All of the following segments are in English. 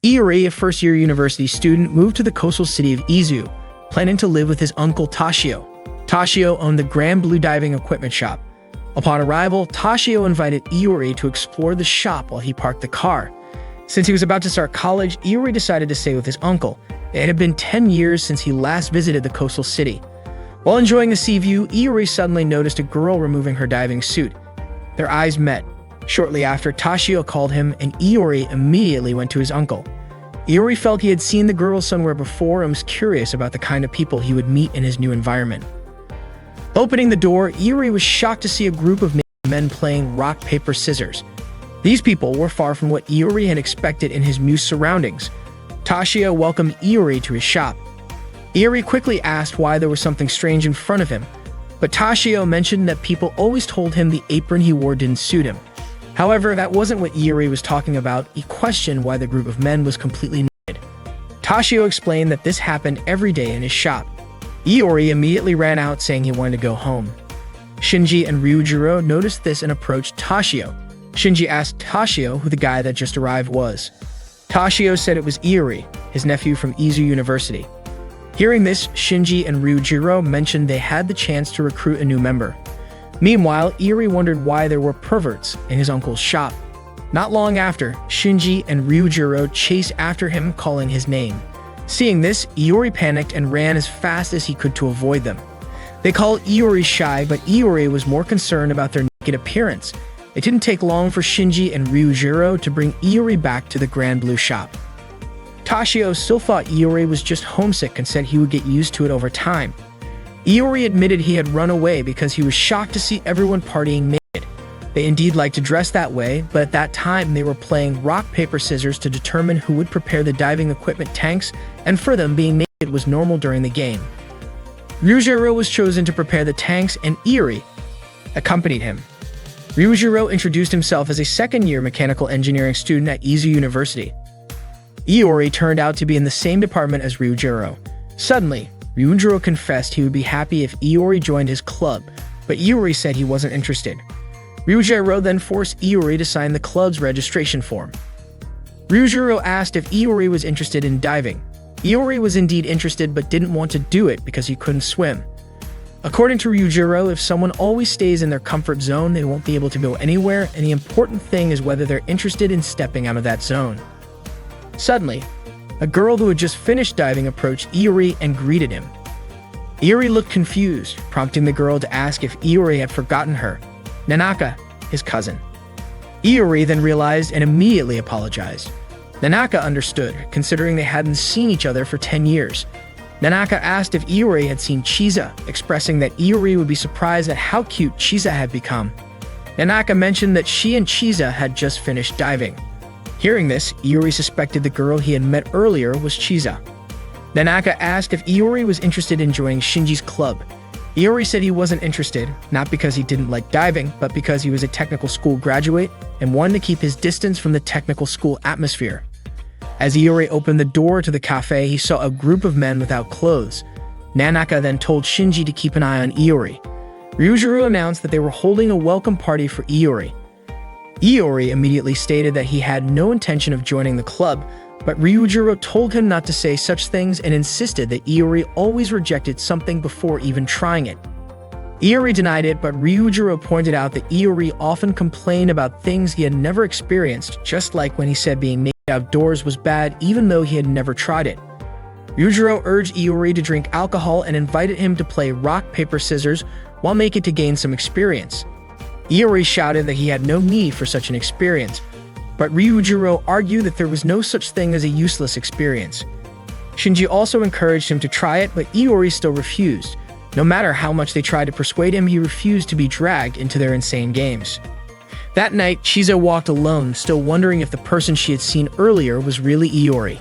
Iori, a first-year university student, moved to the coastal city of Izu, planning to live with his uncle Tashio. Tashio owned the Grand Blue diving equipment shop. Upon arrival, Tashio invited Iori to explore the shop while he parked the car. Since he was about to start college, Iori decided to stay with his uncle. It had been 10 years since he last visited the coastal city. While enjoying the sea view, Iori suddenly noticed a girl removing her diving suit. Their eyes met. Shortly after, Tashio called him, and Iori immediately went to his uncle. Iori felt he had seen the girl somewhere before and was curious about the kind of people he would meet in his new environment. Opening the door, Iori was shocked to see a group of men playing rock, paper, scissors. These people were far from what Iori had expected in his new surroundings. Tashio welcomed Iori to his shop. Iori quickly asked why there was something strange in front of him, but Tashio mentioned that people always told him the apron he wore didn't suit him. However, that wasn't what Iori was talking about. He questioned why the group of men was completely naked. Tashio explained that this happened every day in his shop. Iori immediately ran out saying he wanted to go home. Shinji and Ryujiro noticed this and approached Tashio. Shinji asked Tashio who the guy that just arrived was. Tashio said it was Iori, his nephew from Izu University. Hearing this, Shinji and Ryujiro mentioned they had the chance to recruit a new member. Meanwhile, Iori wondered why there were perverts in his uncle's shop. Not long after, Shinji and Ryujiro chased after him, calling his name. Seeing this, Iori panicked and ran as fast as he could to avoid them. They called Iori shy, but Iori was more concerned about their naked appearance. It didn't take long for Shinji and Ryujiro to bring Iori back to the Grand Blue shop. Tashio still thought Iori was just homesick and said he would get used to it over time. Iori admitted he had run away because he was shocked to see everyone partying naked. They indeed liked to dress that way, but at that time they were playing rock, paper, scissors to determine who would prepare the diving equipment tanks, and for them, being naked was normal during the game. Ryujiro was chosen to prepare the tanks, and Iori accompanied him. Ryujiro introduced himself as a second-year mechanical engineering student at Izu University. Iori turned out to be in the same department as Ryujiro. Suddenly, Ryujiro confessed he would be happy if Iori joined his club, but Iori said he wasn't interested. Ryujiro then forced Iori to sign the club's registration form. Ryujiro asked if Iori was interested in diving. Iori was indeed interested but didn't want to do it because he couldn't swim. According to Ryujiro, if someone always stays in their comfort zone, they won't be able to go anywhere, and the important thing is whether they're interested in stepping out of that zone. Suddenly, a girl who had just finished diving approached Iori and greeted him. Iori looked confused, prompting the girl to ask if Iori had forgotten her. Nanaka, his cousin. Iori then realized and immediately apologized. Nanaka understood, considering they hadn't seen each other for 10 years. Nanaka asked if Iori had seen Chisa, expressing that Iori would be surprised at how cute Chisa had become. Nanaka mentioned that she and Chisa had just finished diving. Hearing this, Iori suspected the girl he had met earlier was Chisa. Nanaka asked if Iori was interested in joining Shinji's club. Iori said he wasn't interested, not because he didn't like diving, but because he was a technical school graduate and wanted to keep his distance from the technical school atmosphere. As Iori opened the door to the cafe, he saw a group of men without clothes. Nanaka then told Shinji to keep an eye on Iori. Ryujiro announced that they were holding a welcome party for Iori. Iori immediately stated that he had no intention of joining the club, but Ryujiro told him not to say such things and insisted that Iori always rejected something before even trying it. Iori denied it, but Ryujiro pointed out that Iori often complained about things he had never experienced, just like when he said being naked outdoors was bad even though he had never tried it. Ryujiro urged Iori to drink alcohol and invited him to play rock, paper, scissors while making to gain some experience. Iori shouted that he had no need for such an experience, but Ryujiro argued that there was no such thing as a useless experience. Shinji also encouraged him to try it, but Iori still refused. No matter how much they tried to persuade him, he refused to be dragged into their insane games. That night, Chisa walked alone, still wondering if the person she had seen earlier was really Iori.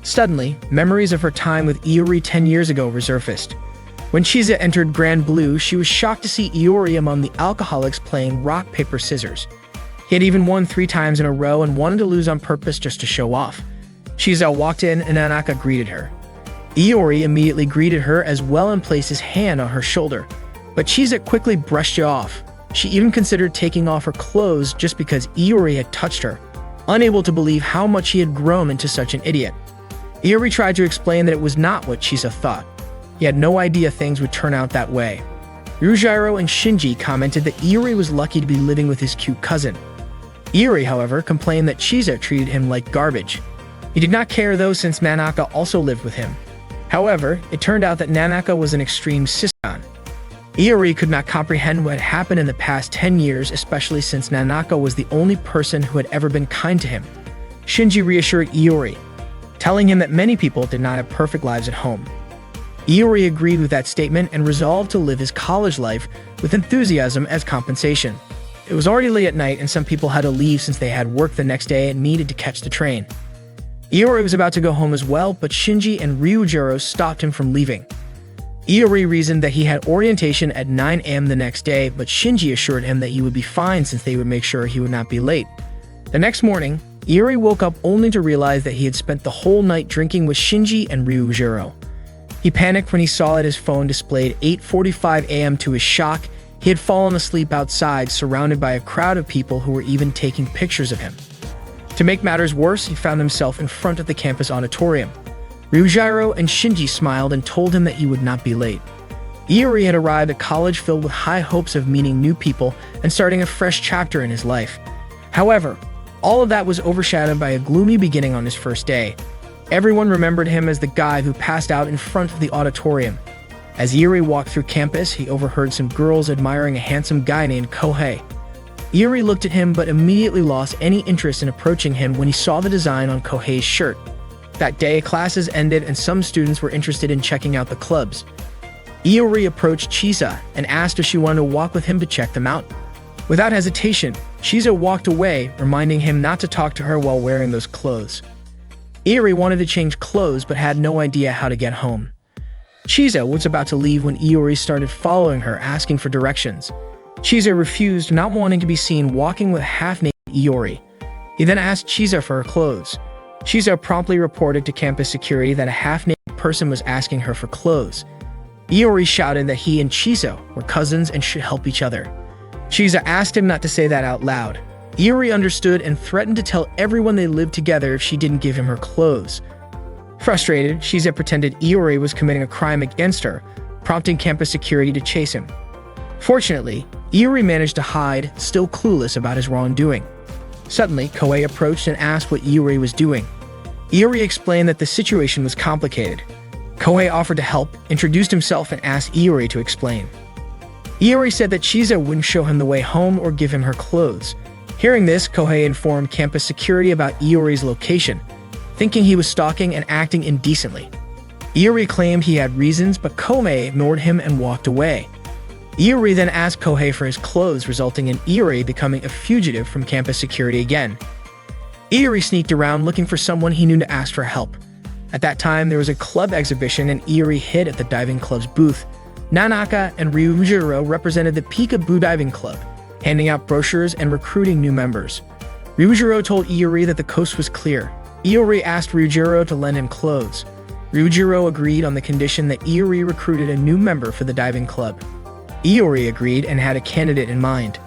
Suddenly, memories of her time with Iori 10 years ago resurfaced. When Chisa entered Grand Blue, she was shocked to see Iori among the alcoholics playing rock, paper, scissors. He had even won 3 times in a row and wanted to lose on purpose just to show off. Chisa walked in and Nanaka greeted her. Iori immediately greeted her as well and placed his hand on her shoulder, but Chisa quickly brushed it off. She even considered taking off her clothes just because Iori had touched her. unable to believe how much he had grown into such an idiot. Iori tried to explain that it was not what Chisa thought. He had no idea things would turn out that way. Ryujiro and Shinji commented that Iori was lucky to be living with his cute cousin. Iori, however, complained that Chisa treated him like garbage. He did not care though, since Nanaka also lived with him. However, it turned out that Nanaka was an extreme siscon. Iori could not comprehend what had happened in the past 10 years, especially since Nanaka was the only person who had ever been kind to him. Shinji reassured Iori, telling him that many people did not have perfect lives at home. Iori agreed with that statement and resolved to live his college life with enthusiasm as compensation. It was already late at night and some people had to leave since they had work the next day and needed to catch the train. Iori was about to go home as well, but Shinji and Ryujiro stopped him from leaving. Iori reasoned that he had orientation at 9 a.m. the next day, but Shinji assured him that he would be fine since they would make sure he would not be late. The next morning, Iori woke up only to realize that he had spent the whole night drinking with Shinji and Ryujiro. He panicked when he saw that his phone displayed 8:45 a.m. To his shock, he had fallen asleep outside, surrounded by a crowd of people who were even taking pictures of him. To make matters worse, he found himself in front of the campus auditorium. Ryujiro and Shinji smiled and told him that he would not be late. Iori had arrived at college filled with high hopes of meeting new people and starting a fresh chapter in his life. However, all of that was overshadowed by a gloomy beginning on his first day. Everyone remembered him as the guy who passed out in front of the auditorium. As Iori walked through campus, he overheard some girls admiring a handsome guy named Kohei. Iori looked at him but immediately lost any interest in approaching him when he saw the design on Kohei's shirt. That day, classes ended and some students were interested in checking out the clubs. Iori approached Chisa and asked if she wanted to walk with him to check them out. Without hesitation, Chisa walked away, reminding him not to talk to her while wearing those clothes. Iori wanted to change clothes but had no idea how to get home. Chisa was about to leave when Iori started following her, asking for directions. Chisa refused, not wanting to be seen walking with half-naked Iori. He then asked Chisa for her clothes. Chisa promptly reported to campus security that a half-naked person was asking her for clothes. Iori shouted that he and Chisa were cousins and should help each other. Chisa asked him not to say that out loud. Iori understood and threatened to tell everyone they lived together if she didn't give him her clothes. Frustrated, Chisa pretended Iori was committing a crime against her, prompting campus security to chase him. Fortunately, Iori managed to hide, still clueless about his wrongdoing. Suddenly, Kohei approached and asked what Iori was doing. Iori explained that the situation was complicated. Kohei offered to help, introduced himself, and asked Iori to explain. Iori said that Chisa wouldn't show him the way home or give him her clothes. Hearing this, Kohei informed campus security about Iori's location, thinking he was stalking and acting indecently. Iori claimed he had reasons, but Kohei ignored him and walked away. Iori then asked Kohei for his clothes, resulting in Iori becoming a fugitive from campus security again. Iori sneaked around looking for someone he knew to ask for help. At that time, there was a club exhibition and Iori hid at the diving club's booth. Nanaka and Ryujiro represented the Peekaboo Diving Club, handing out brochures and recruiting new members. Ryujiro told Iori that the coast was clear. Iori asked Ryujiro to lend him clothes. Ryujiro agreed on the condition that Iori recruited a new member for the diving club. Iori agreed and had a candidate in mind.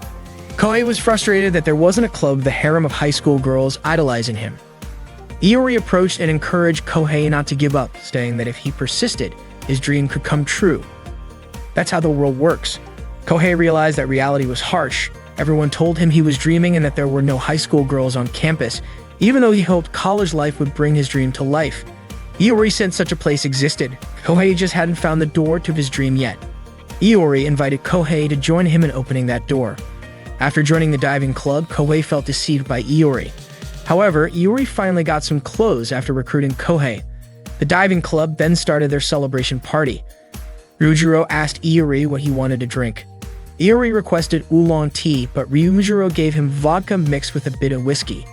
Kohei was frustrated that there wasn't a club with a harem of high school girls idolizing him. Iori approached and encouraged Kohei not to give up, saying that if he persisted, his dream could come true. That's how the world works. Kohei realized that reality was harsh. Everyone told him he was dreaming and that there were no high school girls on campus, even though he hoped college life would bring his dream to life. Iori said such a place existed. Kohei just hadn't found the door to his dream yet. Iori invited Kohei to join him in opening that door. After joining the diving club, Kohei felt deceived by Iori. However, Iori finally got some clothes after recruiting Kohei. The diving club then started their celebration party. Ryujiro asked Iori what he wanted to drink. Iori requested oolong tea, but Ryujiro gave him vodka mixed with a bit of whiskey.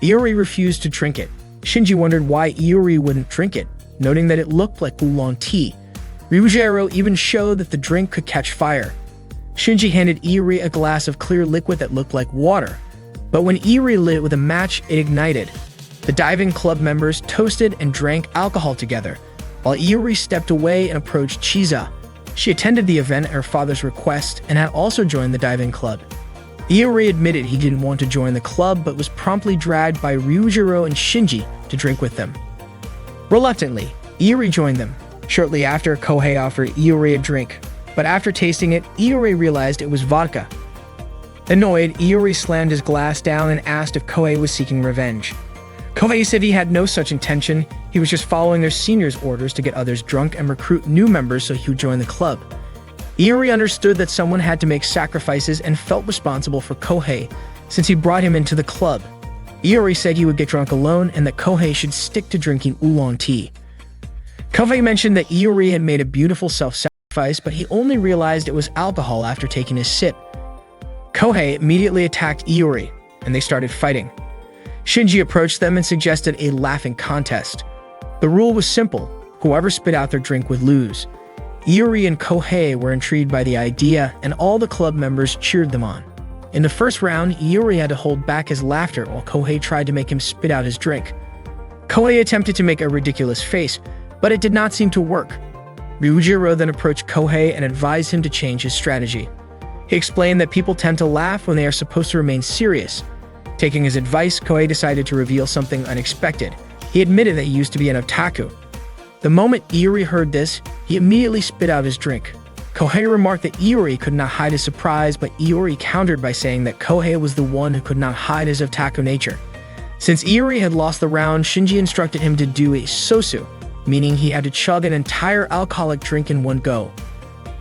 Iori refused to drink it. Shinji wondered why Iori wouldn't drink it, noting that it looked like oolong tea. Ryujiro even showed that the drink could catch fire. Shinji handed Iori a glass of clear liquid that looked like water, but when Iori lit it with a match, it ignited. The diving club members toasted and drank alcohol together, while Iori stepped away and approached Chisa. She attended the event at her father's request and had also joined the diving club. Iori admitted he didn't want to join the club but was promptly dragged by Ryujiro and Shinji to drink with them. Reluctantly, Iori joined them. Shortly after, Kohei offered Iori a drink, but after tasting it, Iori realized it was vodka. Annoyed, Iori slammed his glass down and asked if Kohei was seeking revenge. Kohei said he had no such intention, he was just following their seniors' orders to get others drunk and recruit new members so he would join the club. Iori understood that someone had to make sacrifices and felt responsible for Kohei since he brought him into the club. Iori said he would get drunk alone and that Kohei should stick to drinking oolong tea. Kohei mentioned that Iori had made a beautiful self-sacrifice, but he only realized it was alcohol after taking a sip. Kohei immediately attacked Iori, and they started fighting. Shinji approached them and suggested a laughing contest. The rule was simple: whoever spit out their drink would lose. Iori and Kohei were intrigued by the idea, and all the club members cheered them on. In the first round, Iori had to hold back his laughter while Kohei tried to make him spit out his drink. Kohei attempted to make a ridiculous face, but it did not seem to work. Ryujiro then approached Kohei and advised him to change his strategy. He explained that people tend to laugh when they are supposed to remain serious. Taking his advice, Kohei decided to reveal something unexpected. He admitted that he used to be an otaku. The moment Iori heard this, he immediately spit out his drink. Kohei remarked that Iori could not hide his surprise, but Iori countered by saying that Kohei was the one who could not hide his otaku nature. Since Iori had lost the round, Shinji instructed him to do a sosu, meaning he had to chug an entire alcoholic drink in one go.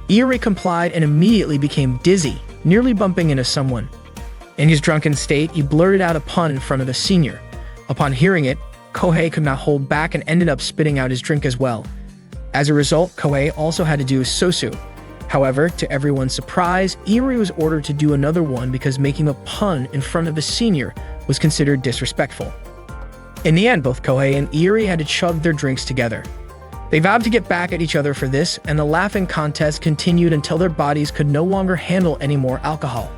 Iori complied and immediately became dizzy, nearly bumping into someone. In his drunken state, he blurted out a pun in front of a senior. Upon hearing it, Kohei could not hold back and ended up spitting out his drink as well. As a result, Kohei also had to do a sosu. However, to everyone's surprise, Iori was ordered to do another one because making a pun in front of a senior was considered disrespectful. In the end, both Kohei and Iori had to chug their drinks together. They vowed to get back at each other for this, and the laughing contest continued until their bodies could no longer handle any more alcohol.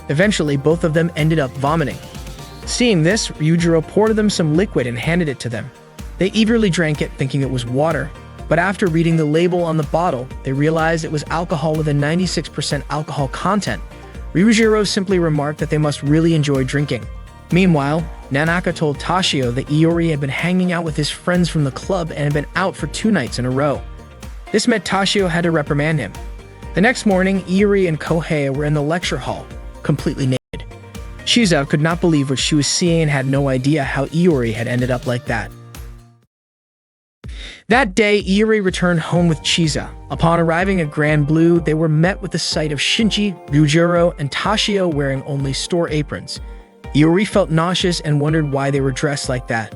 Eventually, both of them ended up vomiting. Seeing this, Ryujiro poured them some liquid and handed it to them. They eagerly drank it, thinking it was water, but after reading the label on the bottle, they realized it was alcohol with a 96% alcohol content. Ryujiro simply remarked that they must really enjoy drinking. Meanwhile, Nanaka told Tashio that Iori had been hanging out with his friends from the club and had been out for 2 nights in a row. This meant Tashio had to reprimand him. The next morning, Iori and Kohei were in the lecture hall, completely naked. Shiza could not believe what she was seeing and had no idea how Iori had ended up like that. That day, Iori returned home with Chiza. Upon arriving at Grand Blue, they were met with the sight of Shinji, Ryujiro, and Tashio wearing only store aprons. Iori felt nauseous and wondered why they were dressed like that.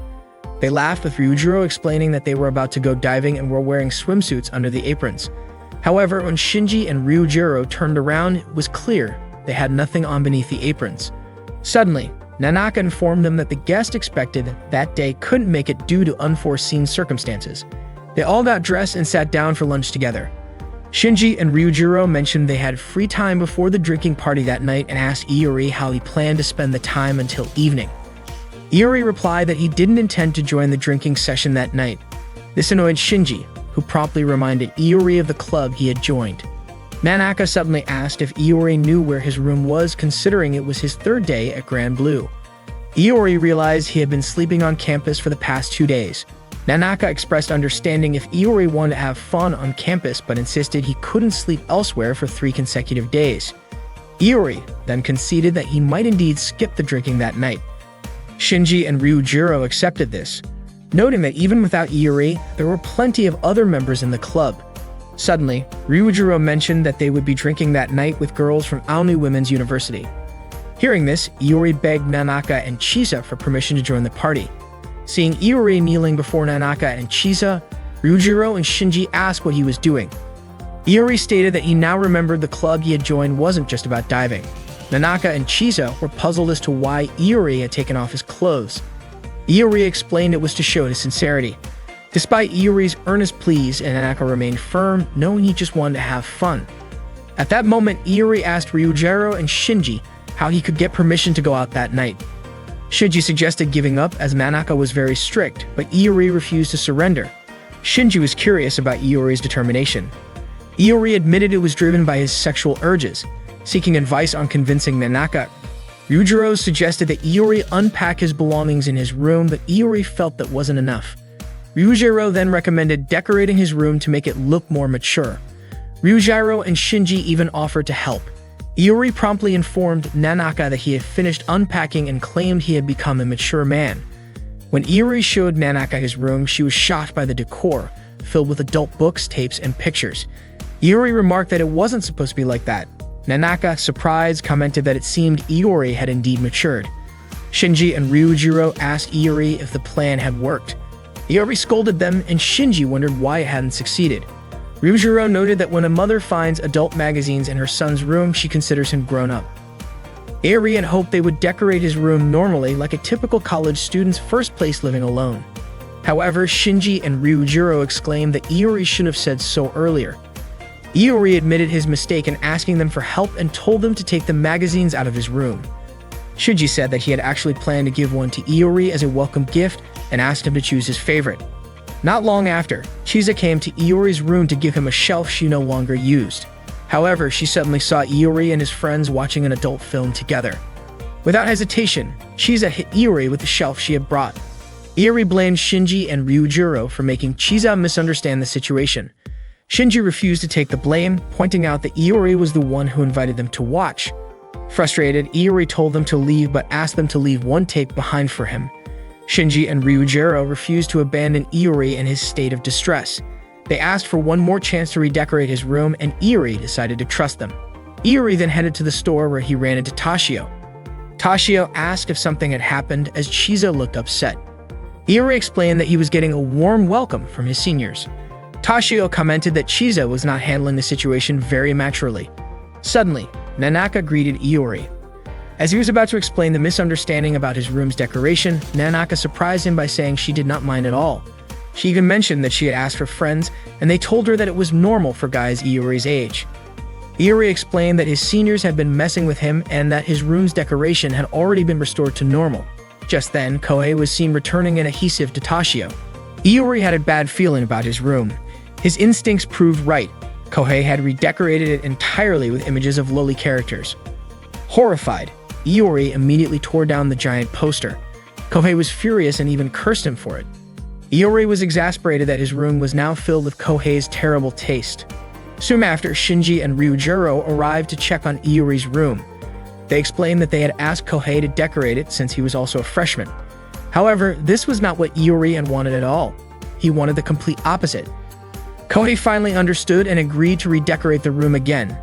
They laughed with Ryujiro, explaining that they were about to go diving and were wearing swimsuits under the aprons. However, when Shinji and Ryujiro turned around, it was clear they had nothing on beneath the aprons. Suddenly, Nanaka informed them that the guest expected that day couldn't make it due to unforeseen circumstances. They all got dressed and sat down for lunch together. Shinji and Ryujiro mentioned they had free time before the drinking party that night and asked Iori how he planned to spend the time until evening. Iori replied that he didn't intend to join the drinking session that night. This annoyed Shinji, who promptly reminded Iori of the club he had joined. Nanaka suddenly asked if Iori knew where his room was, considering it was his 3rd day at Grand Blue. Iori realized he had been sleeping on campus for the past 2 days. Nanaka expressed understanding if Iori wanted to have fun on campus but insisted he couldn't sleep elsewhere for 3 consecutive days. Iori then conceded that he might indeed skip the drinking that night. Shinji and Ryujiro accepted this, noting that even without Iori, there were plenty of other members in the club. Suddenly, Ryujiro mentioned that they would be drinking that night with girls from Aonu Women's University. Hearing this, Iori begged Nanaka and Chiza for permission to join the party. Seeing Iori kneeling before Nanaka and Chiza, Ryujiro and Shinji asked what he was doing. Iori stated that he now remembered the club he had joined wasn't just about diving. Nanaka and Chiza were puzzled as to why Iori had taken off his clothes. Iori explained it was to show his sincerity. Despite Iori's earnest pleas, Nanaka remained firm, knowing he just wanted to have fun. At that moment, Iori asked Ryujiro and Shinji how he could get permission to go out that night. Shinji suggested giving up as Nanaka was very strict, but Iori refused to surrender. Shinji was curious about Iori's determination. Iori admitted it was driven by his sexual urges. Seeking advice on convincing Nanaka, Ryujiro suggested that Iori unpack his belongings in his room, but Iori felt that wasn't enough. Ryujiro then recommended decorating his room to make it look more mature. Ryujiro and Shinji even offered to help. Iori promptly informed Nanaka that he had finished unpacking and claimed he had become a mature man. When Iori showed Nanaka his room, she was shocked by the decor, filled with adult books, tapes, and pictures. Iori remarked that it wasn't supposed to be like that. Nanaka, surprised, commented that it seemed Iori had indeed matured. Shinji and Ryujiro asked Iori if the plan had worked. Iori scolded them, and Shinji wondered why it hadn't succeeded. Ryujiro noted that when a mother finds adult magazines in her son's room, she considers him grown up. Iori had hoped they would decorate his room normally, like a typical college student's first place living alone. However, Shinji and Ryujiro exclaimed that Iori should have said so earlier. Iori admitted his mistake in asking them for help and told them to take the magazines out of his room. Shinji said that he had actually planned to give one to Iori as a welcome gift and asked him to choose his favorite. Not long after, Chisa came to Iori's room to give him a shelf she no longer used. However, she suddenly saw Iori and his friends watching an adult film together. Without hesitation, Chisa hit Iori with the shelf she had brought. Iori blamed Shinji and Ryujiro for making Chisa misunderstand the situation. Shinji refused to take the blame, pointing out that Iori was the one who invited them to watch. Frustrated, Iori told them to leave but asked them to leave one tape behind for him. Shinji and Ryujiro refused to abandon Iori in his state of distress. They asked for one more chance to redecorate his room, and Iori decided to trust them. Iori then headed to the store where he ran into Toshio. Toshio asked if something had happened as Chisa looked upset. Iori explained that he was getting a warm welcome from his seniors. Toshio commented that Chisa was not handling the situation very maturely. Suddenly, Nanaka greeted Iori. As he was about to explain the misunderstanding about his room's decoration, Nanaka surprised him by saying she did not mind at all. She even mentioned that she had asked for friends, and they told her that it was normal for guys Iori's age. Iori explained that his seniors had been messing with him and that his room's decoration had already been restored to normal. Just then, Kohei was seen returning an adhesive to Toshio. Iori had a bad feeling about his room. His instincts proved right. Kohei had redecorated it entirely with images of loli characters. Horrified, Iori immediately tore down the giant poster. Kohei was furious and even cursed him for it. Iori was exasperated that his room was now filled with Kohei's terrible taste. Soon after, Shinji and Ryujiro arrived to check on Iori's room. They explained that they had asked Kohei to decorate it since he was also a freshman. However, this was not what Iori had wanted at all. He wanted the complete opposite. Kohei finally understood and agreed to redecorate the room again.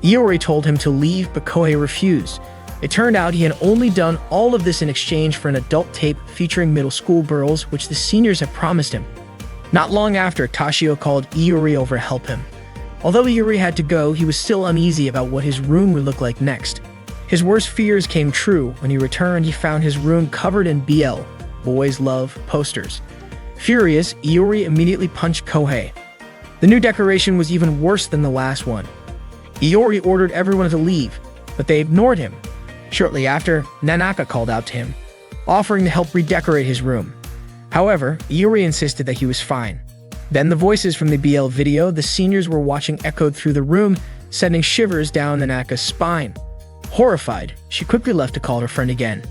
Iori told him to leave, but Kohei refused. It turned out he had only done all of this in exchange for an adult tape featuring middle school girls, which the seniors had promised him. Not long after, Toshio called Iori over to help him. Although Iori had to go, he was still uneasy about what his room would look like next. His worst fears came true. When he returned, he found his room covered in BL, Boys Love, posters. Furious, Iori immediately punched Kohei. The new decoration was even worse than the last one. Iori ordered everyone to leave, but they ignored him. Shortly after, Nanaka called out to him, offering to help redecorate his room. However, Iori insisted that he was fine. Then the voices from the BL video the seniors were watching echoed through the room, sending shivers down Nanaka's spine. Horrified, she quickly left to call her friend again.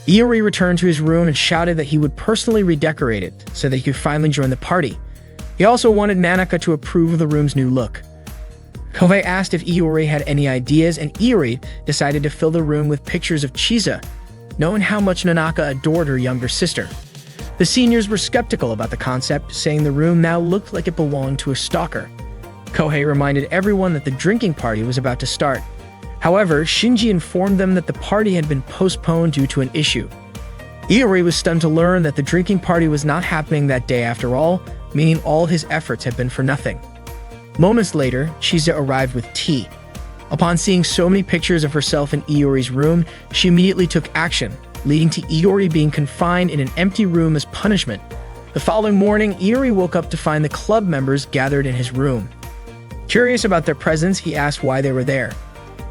Iori returned to his room and shouted that he would personally redecorate it so that he could finally join the party. He also wanted Nanaka to approve of the room's new look. Kohei asked if Iori had any ideas, and Iori decided to fill the room with pictures of Chisa, knowing how much Nanaka adored her younger sister. The seniors were skeptical about the concept, saying the room now looked like it belonged to a stalker. Kohei reminded everyone that the drinking party was about to start. However, Shinji informed them that the party had been postponed due to an issue. Iori was stunned to learn that the drinking party was not happening that day after all, meaning all his efforts had been for nothing. Moments later, Chisa arrived with tea. Upon seeing so many pictures of herself in Iori's room, she immediately took action, leading to Iori being confined in an empty room as punishment. The following morning, Iori woke up to find the club members gathered in his room. Curious about their presence, he asked why they were there.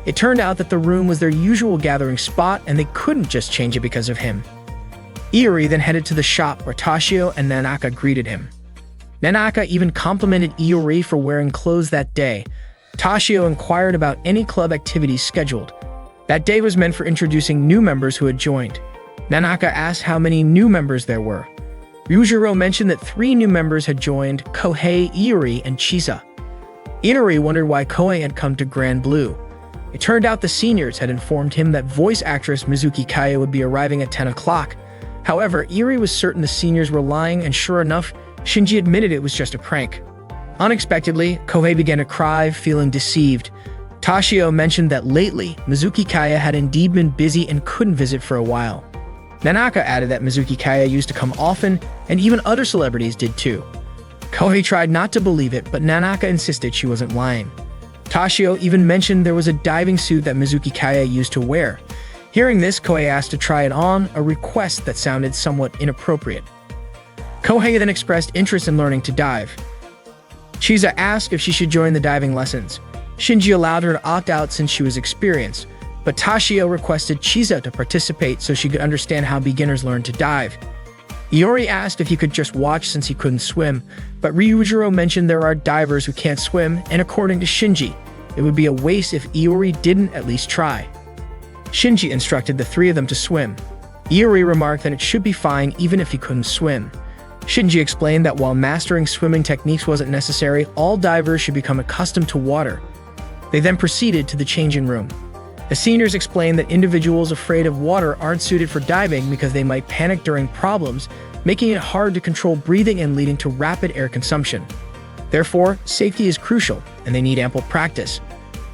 It turned out that the room was their usual gathering spot and they couldn't just change it because of him. Iori then headed to the shop where Toshio and Nanaka greeted him. Nanaka even complimented Iori for wearing clothes that day. Toshio inquired about any club activities scheduled. That day was meant for introducing new members who had joined. Nanaka asked how many new members there were. Ryujiro mentioned that 3 new members had joined: Kohei, Iori, and Chisa. Iori wondered why Kohei had come to Grand Blue. It turned out the seniors had informed him that voice actress Mizuki Kaya would be arriving at 10 o'clock. However, Iori was certain the seniors were lying, and sure enough, Shinji admitted it was just a prank. Unexpectedly, Kohei began to cry, feeling deceived. Toshio mentioned that lately, Mizuki Kaya had indeed been busy and couldn't visit for a while. Nanaka added that Mizuki Kaya used to come often, and even other celebrities did too. Kohei tried not to believe it, but Nanaka insisted she wasn't lying. Toshio even mentioned there was a diving suit that Mizuki Kaya used to wear. Hearing this, Kohei asked to try it on, a request that sounded somewhat inappropriate. Kohei then expressed interest in learning to dive. Chisa asked if she should join the diving lessons. Shinji allowed her to opt out since she was experienced, but Toshio requested Chisa to participate so she could understand how beginners learn to dive. Iori asked if he could just watch since he couldn't swim, but Ryujiro mentioned there are divers who can't swim, and according to Shinji, it would be a waste if Iori didn't at least try. Shinji instructed the 3 of them to swim. Iori remarked that it should be fine even if he couldn't swim. Shinji explained that while mastering swimming techniques wasn't necessary, all divers should become accustomed to water. They then proceeded to the changing room. The seniors explained that individuals afraid of water aren't suited for diving because they might panic during problems, making it hard to control breathing and leading to rapid air consumption. Therefore, safety is crucial, and they need ample practice.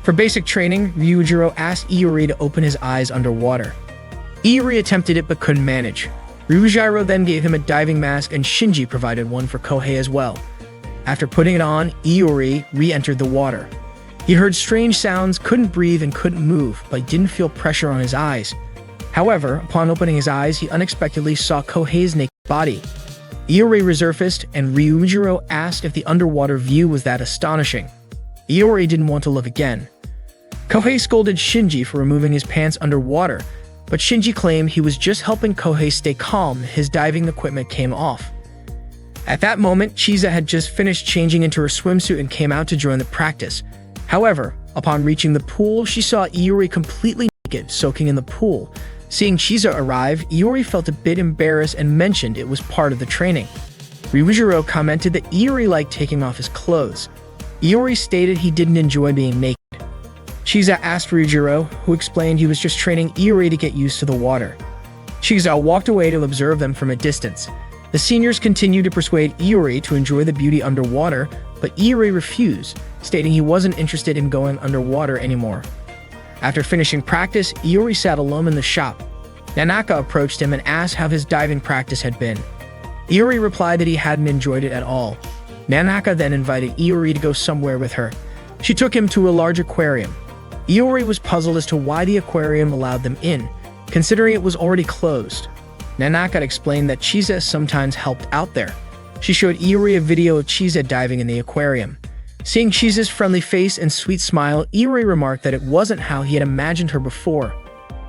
For basic training, Ryujiro asked Iori to open his eyes underwater. Iori attempted it but couldn't manage. Ryujiro then gave him a diving mask, and Shinji provided one for Kohei as well. After putting it on, Iori re-entered the water. He heard strange sounds, couldn't breathe, and couldn't move, but didn't feel pressure on his eyes. However, upon opening his eyes, he unexpectedly saw Kohei's naked body. Iori resurfaced, and Ryujiro asked if the underwater view was that astonishing. Iori didn't want to look again. Kohei scolded Shinji for removing his pants underwater, but Shinji claimed he was just helping Kohei stay calm. His diving equipment came off. At that moment, Chisa had just finished changing into her swimsuit and came out to join the practice. However, upon reaching the pool, she saw Iori completely naked, soaking in the pool. Seeing Chisa arrive, Iori felt a bit embarrassed and mentioned it was part of the training. Ryujiro commented that Iori liked taking off his clothes. Iori stated he didn't enjoy being naked. Chisa asked Ryujiro, who explained he was just training Iori to get used to the water. Chisa walked away to observe them from a distance. The seniors continued to persuade Iori to enjoy the beauty underwater, but Iori refused, stating he wasn't interested in going underwater anymore. After finishing practice, Iori sat alone in the shop. Nanaka approached him and asked how his diving practice had been. Iori replied that he hadn't enjoyed it at all. Nanaka then invited Iori to go somewhere with her. She took him to a large aquarium. Iori was puzzled as to why the aquarium allowed them in, considering it was already closed. Nanaka explained that Chisa sometimes helped out there. She showed Iori a video of Chisa diving in the aquarium. Seeing Chisa's friendly face and sweet smile, Iori remarked that it wasn't how he had imagined her before.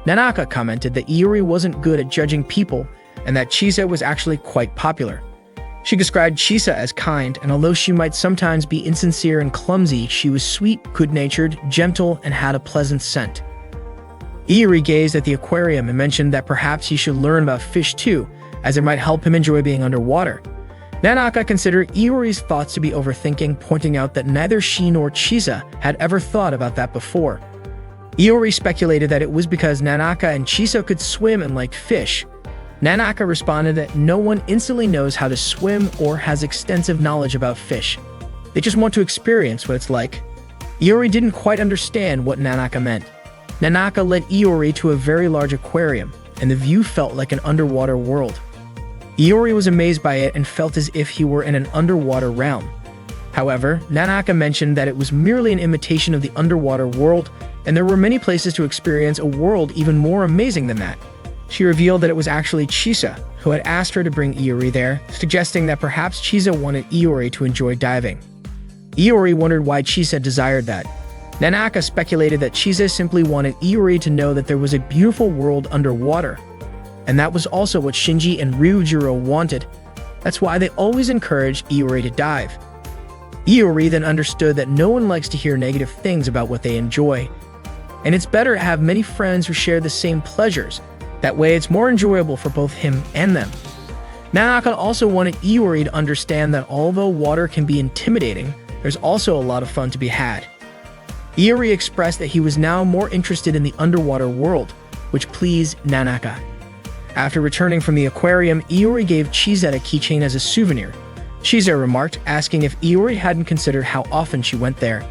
Nanaka commented that Iori wasn't good at judging people and that Chisa was actually quite popular. She described Chisa as kind, and although she might sometimes be insincere and clumsy, she was sweet, good-natured, gentle, and had a pleasant scent. Iori gazed at the aquarium and mentioned that perhaps he should learn about fish too, as it might help him enjoy being underwater. Nanaka considered Iori's thoughts to be overthinking, pointing out that neither she nor Chisa had ever thought about that before. Iori speculated that it was because Nanaka and Chisa could swim and liked fish. Nanaka responded that no one instantly knows how to swim or has extensive knowledge about fish. They just want to experience what it's like. Iori didn't quite understand what Nanaka meant. Nanaka led Iori to a very large aquarium, and the view felt like an underwater world. Iori was amazed by it and felt as if he were in an underwater realm. However, Nanaka mentioned that it was merely an imitation of the underwater world, and there were many places to experience a world even more amazing than that. She revealed that it was actually Chisa who had asked her to bring Iori there, suggesting that perhaps Chisa wanted Iori to enjoy diving. Iori wondered why Chisa desired that. Nanaka speculated that Chisa simply wanted Iori to know that there was a beautiful world underwater. And that was also what Shinji and Ryujiro wanted. That's why they always encouraged Iori to dive. Iori then understood that no one likes to hear negative things about what they enjoy, and it's better to have many friends who share the same pleasures. That way it's more enjoyable for both him and them. Nanaka also wanted Iori to understand that although water can be intimidating, there's also a lot of fun to be had. Iori expressed that he was now more interested in the underwater world, which pleased Nanaka. After returning from the aquarium, Iori gave Chizette a keychain as a souvenir. Chizette remarked, asking if Iori hadn't considered how often she went there.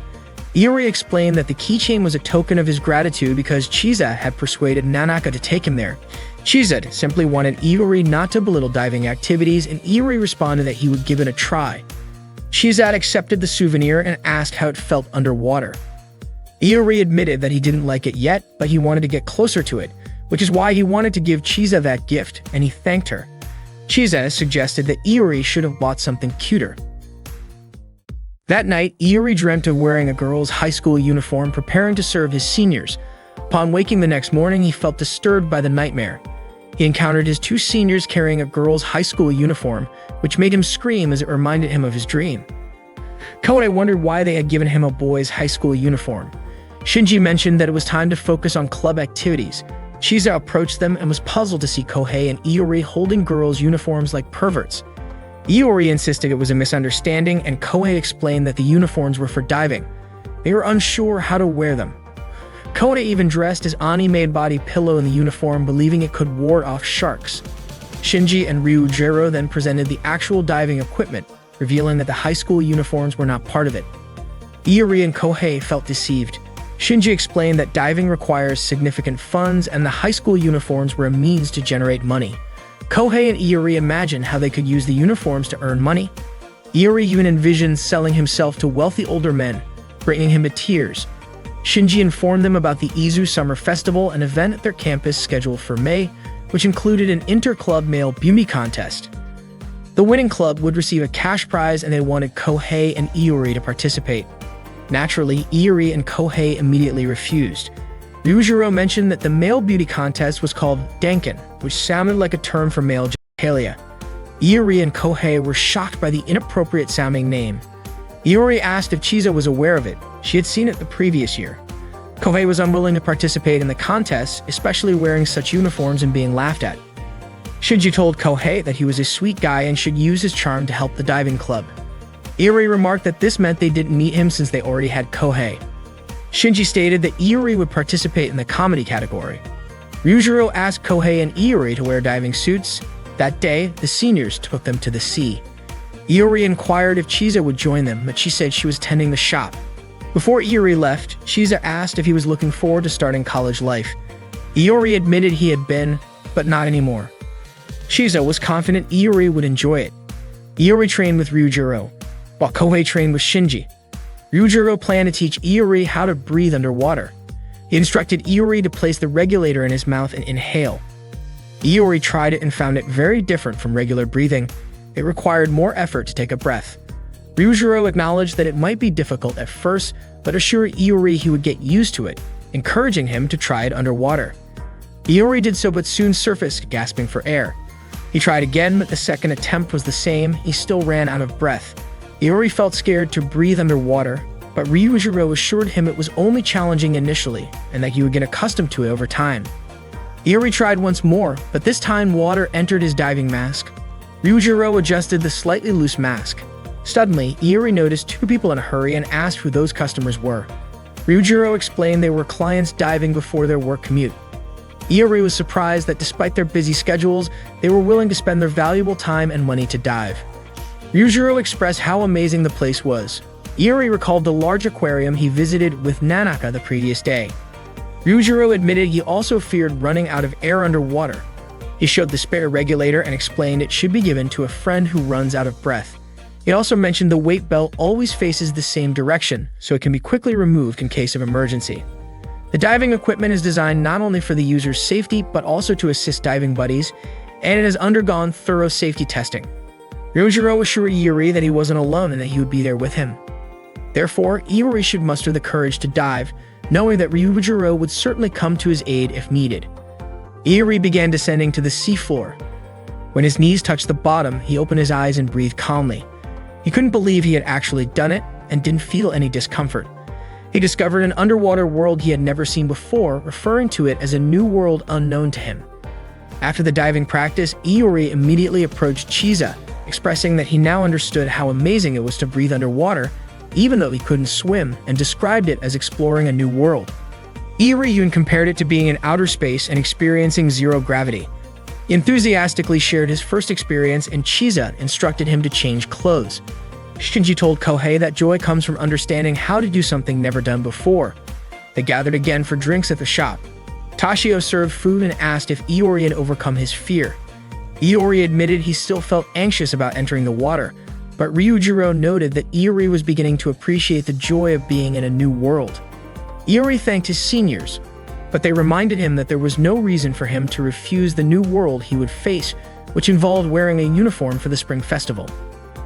Iori explained that the keychain was a token of his gratitude because Chizette had persuaded Nanaka to take him there. Chizette simply wanted Iori not to belittle diving activities, and Iori responded that he would give it a try. Chizette accepted the souvenir and asked how it felt underwater. Iori admitted that he didn't like it yet, but he wanted to get closer to it, which is why he wanted to give Chizette that gift, and he thanked her. Chizette suggested that Iori should have bought something cuter. That night, Iori dreamt of wearing a girl's high school uniform preparing to serve his seniors. Upon waking the next morning, he felt disturbed by the nightmare. He encountered his two seniors carrying a girl's high school uniform, which made him scream as it reminded him of his dream. Kohei wondered why they had given him a boy's high school uniform. Shinji mentioned that it was time to focus on club activities. Chizette approached them and was puzzled to see Kohei and Iori holding girls' uniforms like perverts. Iori insisted it was a misunderstanding, and Kohei explained that the uniforms were for diving. They were unsure how to wear them. Kohei even dressed his Ani-made body pillow in the uniform, believing it could ward off sharks. Shinji and Ryujiro then presented the actual diving equipment, revealing that the high school uniforms were not part of it. Iori and Kohei felt deceived. Shinji explained that diving requires significant funds, and the high school uniforms were a means to generate money. Kohei and Iori imagined how they could use the uniforms to earn money. Iori even envisioned selling himself to wealthy older men, bringing him to tears. Shinji informed them about the Izu Summer Festival, an event at their campus scheduled for May, which included an inter-club male beauty contest. The winning club would receive a cash prize, and they wanted Kohei and Iori to participate. Naturally, Iori and Kohei immediately refused. Ryujiro mentioned that the male beauty contest was called Danken, which sounded like a term for male genitalia. Iori and Kohei were shocked by the inappropriate sounding name. Iori asked if Chizette was aware of it. She had seen it the previous year. Kohei was unwilling to participate in the contest, especially wearing such uniforms and being laughed at. Shinji told Kohei that he was a sweet guy and should use his charm to help the diving club. Iori remarked that this meant they didn't meet him since they already had Kohei. Shinji stated that Iori would participate in the comedy category. Ryujiro asked Kohei and Iori to wear diving suits. That day, the seniors took them to the sea. Iori inquired if Chizette would join them, but she said she was tending the shop. Before Iori left, Chizette asked if he was looking forward to starting college life. Iori admitted he had been, but not anymore. Chizette was confident Iori would enjoy it. Iori trained with Ryujiro, while Kohei trained with Shinji. Ryujiro planned to teach Iori how to breathe underwater. He instructed Iori to place the regulator in his mouth and inhale. Iori tried it and found it very different from regular breathing. It required more effort to take a breath. Ryujiro acknowledged that it might be difficult at first, but assured Iori he would get used to it, encouraging him to try it underwater. Iori did so but soon surfaced, gasping for air. He tried again, but the second attempt was the same. He still ran out of breath. Iori felt scared to breathe underwater, but Ryujiro assured him it was only challenging initially and that he would get accustomed to it over time. Iori tried once more, but this time water entered his diving mask. Ryujiro adjusted the slightly loose mask. Suddenly, Iori noticed two people in a hurry and asked who those customers were. Ryujiro explained they were clients diving before their work commute. Iori was surprised that despite their busy schedules, they were willing to spend their valuable time and money to dive. Ryujiro expressed how amazing the place was. Iori recalled the large aquarium he visited with Nanaka the previous day. Ryujiro admitted he also feared running out of air underwater. He showed the spare regulator and explained it should be given to a friend who runs out of breath. He also mentioned the weight belt always faces the same direction, so it can be quickly removed in case of emergency. The diving equipment is designed not only for the user's safety, but also to assist diving buddies, and it has undergone thorough safety testing. Ryujiro assured Iori that he wasn't alone and that he would be there with him. Therefore, Iori should muster the courage to dive, knowing that Ryujiro would certainly come to his aid if needed. Iori began descending to the seafloor. When his knees touched the bottom, he opened his eyes and breathed calmly. He couldn't believe he had actually done it and didn't feel any discomfort. He discovered an underwater world he had never seen before, referring to it as a new world unknown to him. After the diving practice, Iori immediately approached Chisa, expressing that he now understood how amazing it was to breathe underwater, even though he couldn't swim, and described it as exploring a new world. Iori even compared it to being in outer space and experiencing zero gravity. He enthusiastically shared his first experience, and Chisa instructed him to change clothes. Shinji told Kohei that joy comes from understanding how to do something never done before. They gathered again for drinks at the shop. Tashio served food and asked if Iori had overcome his fear. Iori admitted he still felt anxious about entering the water, but Ryujiro noted that Iori was beginning to appreciate the joy of being in a new world. Iori thanked his seniors, but they reminded him that there was no reason for him to refuse the new world he would face, which involved wearing a uniform for the Spring Festival.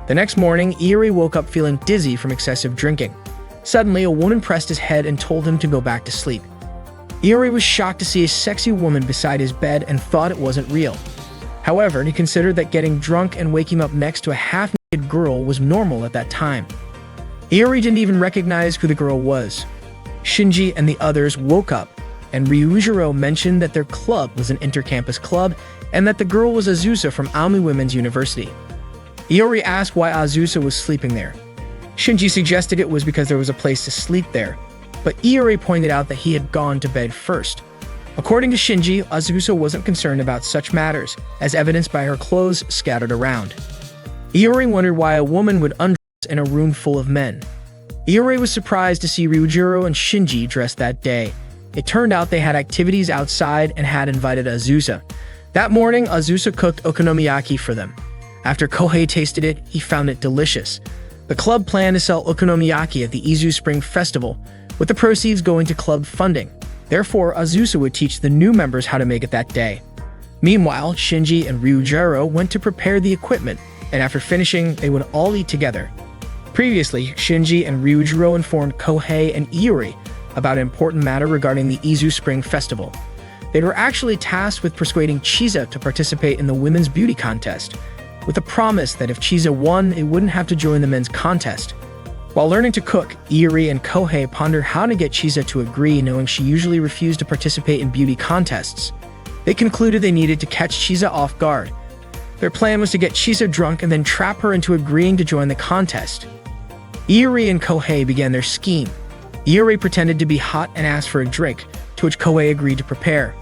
The next morning, Iori woke up feeling dizzy from excessive drinking. Suddenly, a woman pressed his head and told him to go back to sleep. Iori was shocked to see a sexy woman beside his bed and thought it wasn't real. However, he considered that getting drunk and waking up next to a half-naked girl was normal at that time. Iori didn't even recognize who the girl was. Shinji and the others woke up, and Ryujiro mentioned that their club was an inter-campus club and that the girl was Azusa from Aomori Women's University. Iori asked why Azusa was sleeping there. Shinji suggested it was because there was a place to sleep there, but Iori pointed out that he had gone to bed first. According to Shinji, Azusa wasn't concerned about such matters, as evidenced by her clothes scattered around. Iori wondered why a woman would undress in a room full of men. Iori was surprised to see Ryujiro and Shinji dressed that day. It turned out they had activities outside and had invited Azusa. That morning, Azusa cooked okonomiyaki for them. After Kohei tasted it, he found it delicious. The club planned to sell okonomiyaki at the Izu Spring Festival, with the proceeds going to club funding. Therefore, Azusa would teach the new members how to make it that day. Meanwhile, Shinji and Ryujiro went to prepare the equipment, and after finishing, they would all eat together. Previously, Shinji and Ryujiro informed Kohei and Iori about an important matter regarding the Izu Spring Festival. They were actually tasked with persuading Chisa to participate in the women's beauty contest, with the promise that if Chisa won, it wouldn't have to join the men's contest. While learning to cook, Iori and Kohei pondered how to get Chisa to agree, knowing she usually refused to participate in beauty contests. They concluded they needed to catch Chisa off guard. Their plan was to get Chisa drunk and then trap her into agreeing to join the contest. Iori and Kohei began their scheme. Iori pretended to be hot and asked for a drink, to which Kohei agreed to prepare.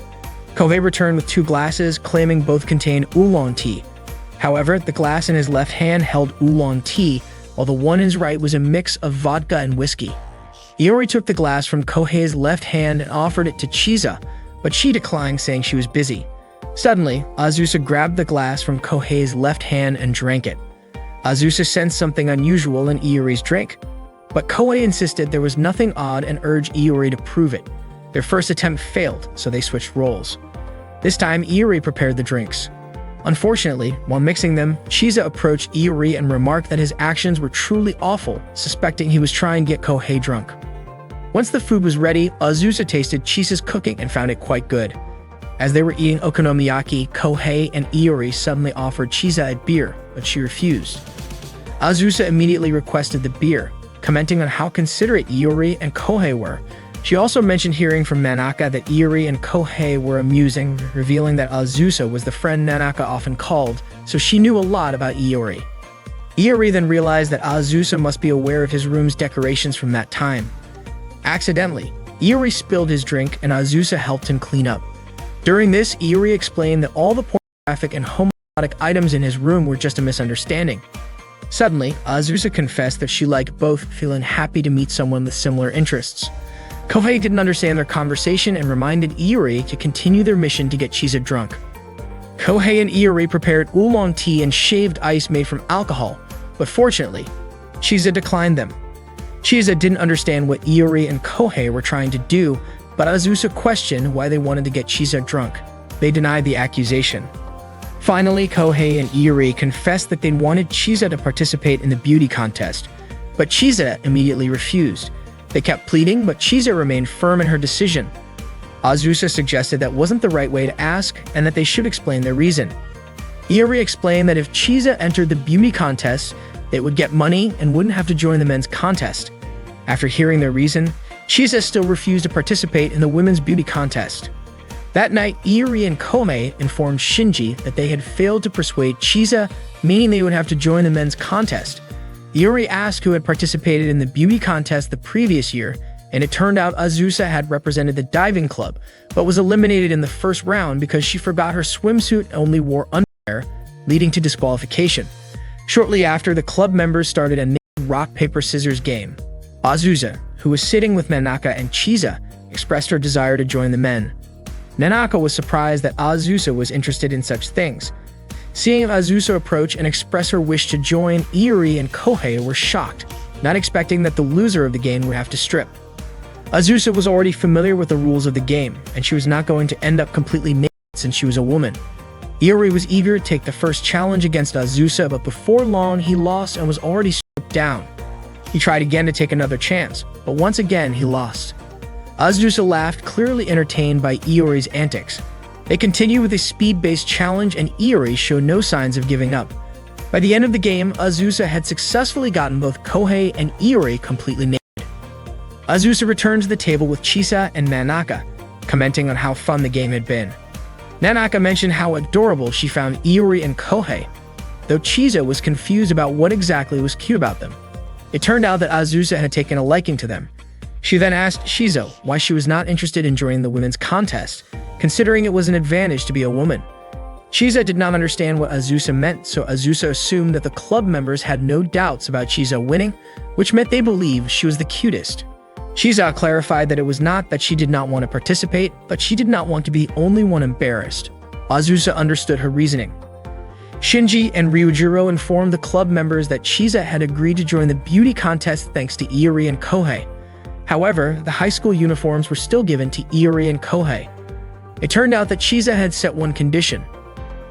Kohei returned with 2 glasses, claiming both contained oolong tea. However, the glass in his left hand held oolong tea, while the one in his right was a mix of vodka and whiskey. Iori took the glass from Kohei's left hand and offered it to Chisa, but she declined, saying she was busy. Suddenly, Azusa grabbed the glass from Kohei's left hand and drank it. Azusa sensed something unusual in Iori's drink, but Kohei insisted there was nothing odd and urged Iori to prove it. Their first attempt failed, so they switched roles. This time, Iori prepared the drinks. Unfortunately, while mixing them, Chisa approached Iori and remarked that his actions were truly awful, suspecting he was trying to get Kohei drunk. Once the food was ready, Azusa tasted Chisa's cooking and found it quite good. As they were eating okonomiyaki, Kohei and Iori suddenly offered Chisa a beer, but she refused. Azusa immediately requested the beer, commenting on how considerate Iori and Kohei were. She also mentioned hearing from Nanaka that Iori and Kohei were amusing, revealing that Azusa was the friend Nanaka often called, so she knew a lot about Iori. Iori then realized that Azusa must be aware of his room's decorations from that time. Accidentally, Iori spilled his drink and Azusa helped him clean up. During this, Iori explained that all the pornographic and homoerotic items in his room were just a misunderstanding. Suddenly, Azusa confessed that she liked both, feeling happy to meet someone with similar interests. Kohei didn't understand their conversation and reminded Iori to continue their mission to get Chisa drunk. Kohei and Iori prepared oolong tea and shaved ice made from alcohol, but fortunately, Chisa declined them. Chisa didn't understand what Iori and Kohei were trying to do, but Azusa questioned why they wanted to get Chisa drunk. They denied the accusation. Finally, Kohei and Iori confessed that they wanted Chisa to participate in the beauty contest, but Chisa immediately refused. They kept pleading, but Chisa remained firm in her decision. Azusa suggested that wasn't the right way to ask, and that they should explain their reason. Iori explained that if Chisa entered the beauty contest, They would get money and wouldn't have to join the men's contest. After hearing their reason, Chisa still refused to participate in the women's beauty contest. That night, Iori and Kohei informed Shinji that they had failed to persuade Chisa, meaning they would have to join the men's contest. Iori asked who had participated in the beauty contest the previous year, and it turned out Azusa had represented the diving club, but was eliminated in the first round because she forgot her swimsuit and only wore underwear, leading to disqualification. Shortly after, the club members started a rock, paper, scissors game. Azusa, who was sitting with Nanaka and Chisa, expressed her desire to join the men. Nanaka was surprised that Azusa was interested in such things. Seeing Azusa approach and express her wish to join, Iori and Kohei were shocked, not expecting that the loser of the game would have to strip. Azusa was already familiar with the rules of the game, and she was not going to end up completely naked since she was a woman. Iori was eager to take the first challenge against Azusa, but before long he lost and was already stripped down. He tried again to take another chance, but once again he lost. Azusa laughed, clearly entertained by Iori's antics. They continued with a speed-based challenge, and Iori showed no signs of giving up. By the end of the game, Azusa had successfully gotten both Kohei and Iori completely naked. Azusa returned to the table with Chisa and Nanaka, commenting on how fun the game had been. Nanaka mentioned how adorable she found Iori and Kohei, though Chisa was confused about what exactly was cute about them. It turned out that Azusa had taken a liking to them. She then asked Shizo why she was not interested in joining the women's contest, considering it was an advantage to be a woman. Chisa did not understand what Azusa meant, so Azusa assumed that the club members had no doubts about Chisa winning, which meant they believed she was the cutest. Chisa clarified that it was not that she did not want to participate, but she did not want to be the only one embarrassed. Azusa understood her reasoning. Shinji and Ryujiro informed the club members that Chisa had agreed to join the beauty contest thanks to Iori and Kohei. However, the high school uniforms were still given to Iori and Kohei. It turned out that Chisa had set one condition.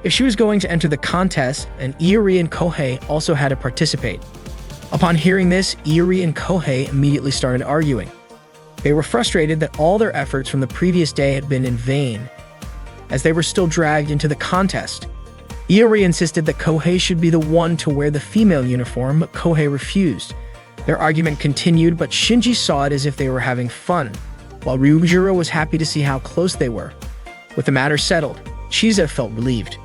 If she was going to enter the contest, and Iori and Kohei also had to participate. Upon hearing this, Iori and Kohei immediately started arguing. They were frustrated that all their efforts from the previous day had been in vain, as they were still dragged into the contest. Iori insisted that Kohei should be the one to wear the female uniform, but Kohei refused. Their argument continued, but Shinji saw it as if they were having fun, while Ryujiro was happy to see how close they were. With the matter settled, Chisa felt relieved.